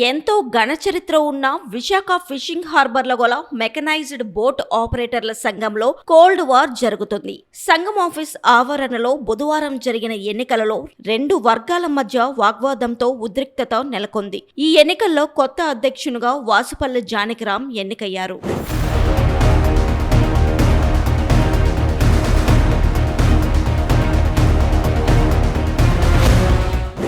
ఎంతో ఘన చరిత్ర ఉన్న విశాఖ ఫిషింగ్ హార్బర్ల గల మెకనైజ్డ్ బోట్ ఆపరేటర్ల సంఘంలో కోల్డ్ వార్ జరుగుతుంది. సంఘం ఆఫీస్ ఆవరణలో బుధవారం జరిగిన ఎన్నికలలో రెండు వర్గాల మధ్య వాగ్వాదంతో ఉద్రిక్తత నెలకొంది. ఈ ఎన్నికల్లో కొత్త అధ్యక్షునిగా వాసుపల్లి జానకిరాం ఎన్నికయ్యారు.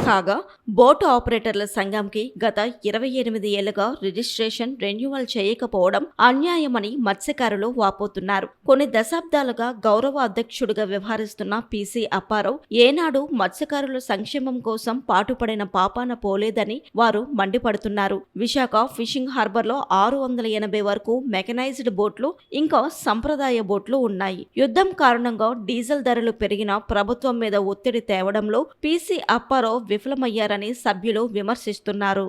కాగా బోటు ఆపరేటర్ల సంఘంకి గత 28 ఏళ్లుగా రిజిస్ట్రేషన్ రెన్యువల్ చేయకపోవడం అన్యాయమని మత్స్యకారులు వాపోతున్నారు. కొన్ని దశాబ్దాలుగా గౌరవ అధ్యక్షుడిగా వ్యవహరిస్తున్న పీసీ అప్పారావు ఏనాడు మత్స్యకారుల సంక్షేమం కోసం పాటుపడిన పాపాన పోలేదని వారు మండిపడుతున్నారు. విశాఖ ఫిషింగ్ హార్బర్లో 680 వరకు మెకనైజ్డ్ బోట్లు ఇంకా సంప్రదాయ బోట్లు ఉన్నాయి. యుద్ధం కారణంగా డీజిల్ ధరలు పెరిగిన ప్రభుత్వం మీద ఒత్తిడి తేవడంలో పీసీ అప్పారావు విఫలమయ్యారని సభ్యులు విమర్శిస్తున్నారు.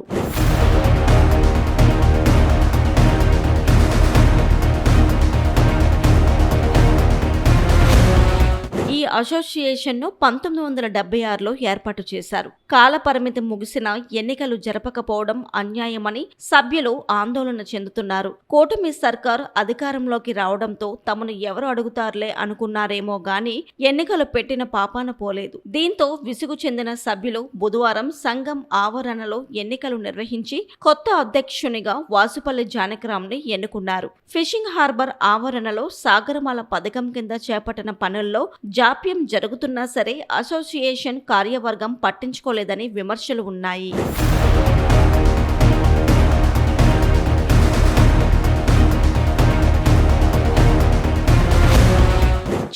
ఈ అసోసియేషన్ను 1976లో ఏర్పాటు చేశారు. కాలపరిమితి ముగిసిన ఎన్నికలు జరపకపోవడం అన్యాయమని సభ్యులు ఆందోళన చెందుతున్నారు. కూటమి సర్కార్ అధికారంలోకి రావడంతో తమను ఎవరు అడుగుతారులే అనుకున్నారేమో గాని ఎన్నికలు పెట్టిన పాపాన పోలేదు. దీంతో విసుగు చెందిన సభ్యులు బుధవారం సంఘం ఆవరణలో ఎన్నికలు నిర్వహించి కొత్త అధ్యక్షునిగా వాసుపల్లి జానకిరాంని ఎన్నుకున్నారు. ఫిషింగ్ హార్బర్ ఆవరణలో సాగరమాల పథకం కింద చేపట్టిన పనుల్లో జాప్యం జరుగుతున్నా సరే అసోసియేషన్ కార్యవర్గం పట్టించుకోలేదని విమర్శలు ఉన్నాయి.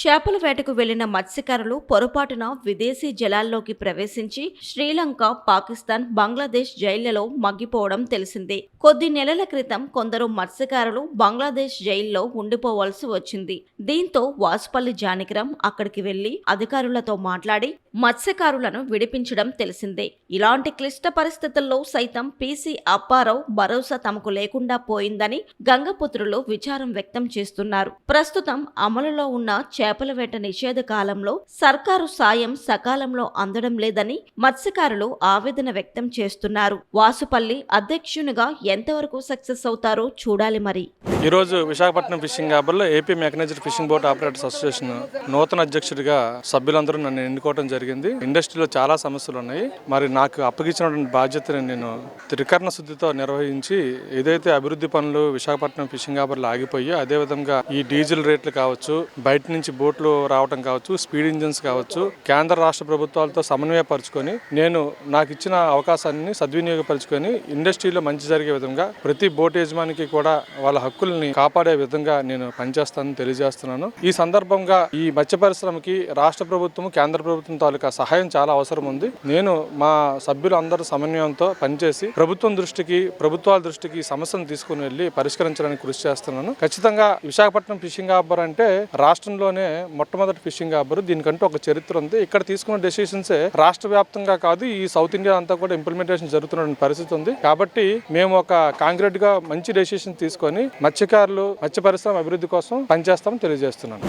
చేపల వేటకు వెళ్లిన మత్స్యకారులు పొరపాటున విదేశీ జలాల్లోకి ప్రవేశించి శ్రీలంక, పాకిస్తాన్, బంగ్లాదేశ్ జైళ్లలో మగ్గిపోవడం తెలిసిందే. కొద్ది నెలల క్రితం కొందరు మత్స్యకారులు బంగ్లాదేశ్ జైల్లో ఉండిపోవాల్సి వచ్చింది. దీంతో వాసుపల్లి జానకిరాం అక్కడికి వెళ్లి అధికారులతో మాట్లాడి మత్స్యకారులను విడిపించడం తెలిసిందే. ఇలాంటి క్లిష్ట పరిస్థితుల్లో సైతం పీసీ అప్పారావు భరోసా తమకు లేకుండా పోయిందని గంగపుత్రులు విచారం వ్యక్తం చేస్తున్నారు. ప్రస్తుతం అమలులో ఉన్న చేపల వేట నిషేధ కాలంలో సర్కారు సాయం సకాలంలో అందడం లేదని మత్స్యకారులు ఆవేదన వ్యక్తం చేస్తున్నారు. వాసుపల్లి అధ్యక్షునిగా ఎంతవరకు సక్సెస్ అవుతారో చూడాలి. మరి ఈరోజు విశాఖపట్నం ఫిషింగ్ హార్బర్లో AP mechanised fishing boat operators association నూతన అధ్యక్షుడిగా సభ్యులందరూ నన్ను ఎన్నుకోవడం జరిగింది. ఇండస్ట్రీలో చాలా సమస్యలు ఉన్నాయి. మరి నాకు అప్పగించినటువంటి బాధ్యతని నేను త్రికరణ శుద్ధితో నిర్వహించి ఏదైతే అభివృద్ధి పనులు విశాఖపట్నం ఫిషింగ్ హార్బర్లో ఆగిపోయి అదేవిధంగా ఈ డీజిల్ రేట్లు కావచ్చు, బయట నుంచి బోట్లు రావడం కావచ్చు, స్పీడ్ ఇంజిన్స్ కావచ్చు, కేంద్ర రాష్ట్ర ప్రభుత్వాలతో సమన్వయపరుచుకొని నేను నాకు ఇచ్చిన అవకాశాన్ని సద్వినియోగపరుచుకొని ఇండస్ట్రీలో మంచి జరిగే విధంగా ప్రతి బోట్ యజమానికి కూడా వాళ్ళ హక్కుల్ని కాపాడే విధంగా నేను పనిచేస్తానని తెలియజేస్తున్నాను. ఈ సందర్భంగా ఈ మత్స్య పరిశ్రమకి రాష్ట్ర ప్రభుత్వం, కేంద్ర ప్రభుత్వం తాలూకా సహాయం చాలా అవసరం ఉంది. నేను మా సభ్యులు అందరూ సమన్వయంతో పనిచేసి ప్రభుత్వాల దృష్టికి సమస్యను తీసుకుని వెళ్లి పరిష్కరించడానికి కృషి చేస్తున్నాను. ఖచ్చితంగా విశాఖపట్నం ఫిషింగ్ హార్బర్ అంటే రాష్ట్రంలోనే మొట్టమొదటి ఫిషింగ్ హార్బర్. దీనికంటూ ఒక చరిత్ర ఉంది. ఇక్కడ తీసుకున్న డెసిషన్సే రాష్ట్ర వ్యాప్తంగా కాదు, ఈ సౌత్ ఇండియా అంతా కూడా ఇంప్లిమెంటేషన్ జరుగుతున్న పరిస్థితి ఉంది. కాబట్టి మేము ఒక కాంక్రీట్ గా మంచి డెసిషన్ తీసుకొని మత్స్యకారులు, మత్స్య పరిశ్రమ అభివృద్ధి కోసం పనిచేస్తామని తెలియజేస్తున్నాను.